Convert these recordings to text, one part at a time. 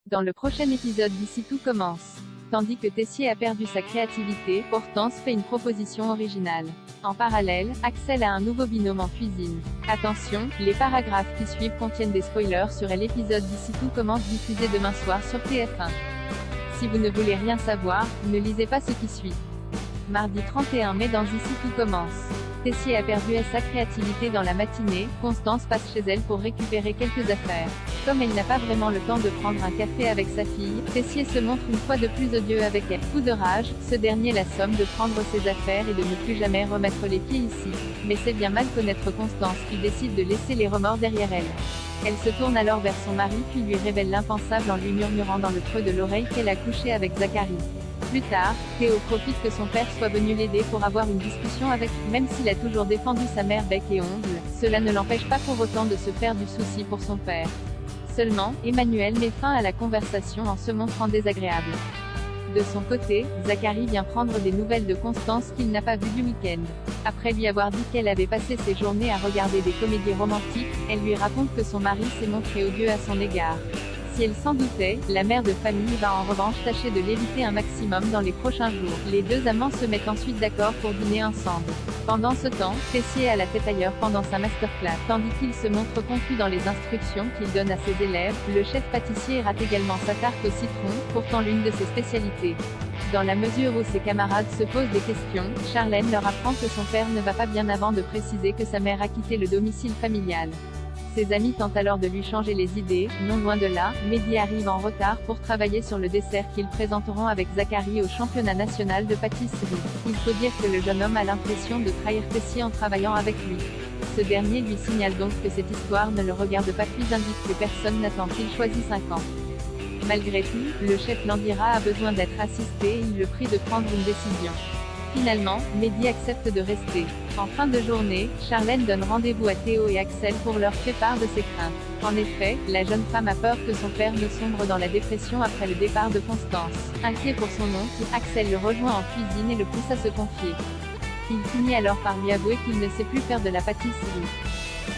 Dans le prochain épisode d'Ici tout commence. Tandis que Tessier a perdu sa créativité, Hortense fait une proposition originale. En parallèle, Axel a un nouveau binôme en cuisine. Attention, les paragraphes qui suivent contiennent des spoilers sur l'épisode d'Ici tout commence diffusé demain soir sur TF1. Si vous ne voulez rien savoir, ne lisez pas ce qui suit. Mardi 31 mai dans Ici tout commence. Tessier a perdu sa créativité dans la matinée, Constance passe chez elle pour récupérer quelques affaires. Comme elle n'a pas vraiment le temps de prendre un café avec sa fille, Tessier se montre une fois de plus odieux avec elle. Coup de rage, ce dernier la somme de prendre ses affaires et de ne plus jamais remettre les pieds ici. Mais c'est bien mal connaître Constance qui décide de laisser les remords derrière elle. Elle se tourne alors vers son mari puis lui révèle l'impensable en lui murmurant dans le creux de l'oreille qu'elle a couché avec Zacharie. Plus tard, Théo profite que son père soit venu l'aider pour avoir une discussion avec lui. Même s'il a toujours défendu sa mère bec et ongle, cela ne l'empêche pas pour autant de se faire du souci pour son père. Seulement, Emmanuel met fin à la conversation en se montrant désagréable. De son côté, Zacharie vient prendre des nouvelles de Constance qu'il n'a pas vues du week-end. Après lui avoir dit qu'elle avait passé ses journées à regarder des comédies romantiques, elle lui raconte que son mari s'est montré odieux à son égard. Si elle s'en doutait, la mère de famille va en revanche tâcher de l'éviter un maximum dans les prochains jours. Les deux amants se mettent ensuite d'accord pour dîner ensemble. Pendant ce temps, Tessier a la tête ailleurs pendant sa masterclass. Tandis qu'il se montre confus dans les instructions qu'il donne à ses élèves, le chef pâtissier rate également sa tarte au citron, pourtant l'une de ses spécialités. Dans la mesure où ses camarades se posent des questions, Charlène leur apprend que son père ne va pas bien avant de préciser que sa mère a quitté le domicile familial. Ses amis tentent alors de lui changer les idées, non loin de là, Mehdi arrive en retard pour travailler sur le dessert qu'ils présenteront avec Zacharie au championnat national de pâtisserie. Il faut dire que le jeune homme a l'impression de trahir Tessier en travaillant avec lui. Ce dernier lui signale donc que cette histoire ne le regarde pas puis indique que personne n'attend qu'il choisisse un camp. Malgré tout, le chef Landira a besoin d'être assisté et il le prie de prendre une décision. Finalement, Mehdi accepte de rester. En fin de journée, Charlène donne rendez-vous à Théo et Axel pour leur faire part de ses craintes. En effet, la jeune femme a peur que son père ne sombre dans la dépression après le départ de Constance. Inquiet pour son oncle, Axel le rejoint en cuisine et le pousse à se confier. Il finit alors par lui avouer qu'il ne sait plus faire de la pâtisserie.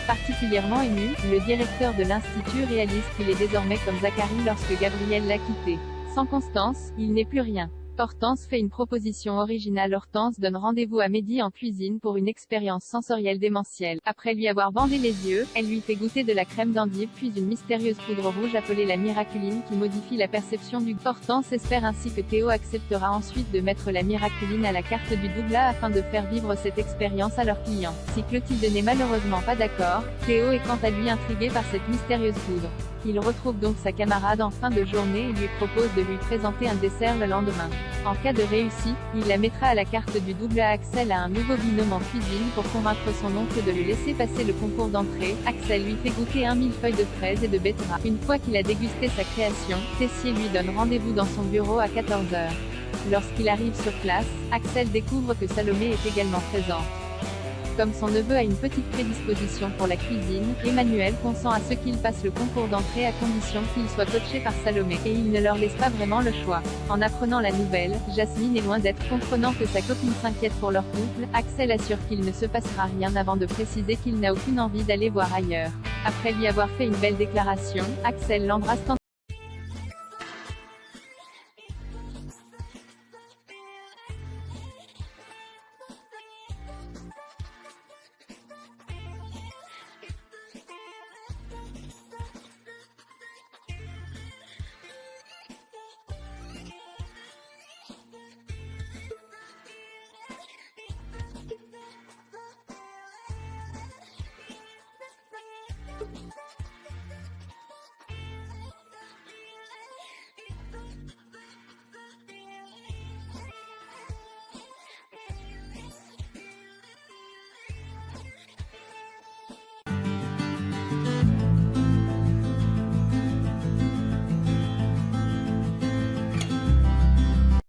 Particulièrement ému, le directeur de l'institut réalise qu'il est désormais comme Zacharie lorsque Gabriel l'a quitté. Sans Constance, il n'est plus rien. Hortense fait une proposition originale. Hortense donne rendez-vous à Mehdi en cuisine pour une expérience sensorielle démentielle. Après lui avoir bandé les yeux, elle lui fait goûter de la crème d'endive puis une mystérieuse poudre rouge appelée la miraculine qui modifie la perception du goût. Hortense espère ainsi que Théo acceptera ensuite de mettre la miraculine à la carte du doublat afin de faire vivre cette expérience à leurs clients. Si Clotilde n'est malheureusement pas d'accord, Théo est quant à lui intrigué par cette mystérieuse poudre. Il retrouve donc sa camarade en fin de journée et lui propose de lui présenter un dessert le lendemain. En cas de réussite, il la mettra à la carte du double à Axel a un nouveau binôme en cuisine pour convaincre son oncle de le laisser passer le concours d'entrée. Axel lui fait goûter un millefeuille de fraises et de betterave. Une fois qu'il a dégusté sa création, Tessier lui donne rendez-vous dans son bureau à 14h. Lorsqu'il arrive sur place, Axel découvre que Salomé est également présente. Comme son neveu a une petite prédisposition pour la cuisine, Emmanuel consent à ce qu'il passe le concours d'entrée à condition qu'il soit coaché par Salomé, et il ne leur laisse pas vraiment le choix. En apprenant la nouvelle, Jasmine est loin d'être comprenant que sa copine s'inquiète pour leur couple. Axel assure qu'il ne se passera rien avant de préciser qu'il n'a aucune envie d'aller voir ailleurs. Après lui avoir fait une belle déclaration, Axel l'embrasse tendrement.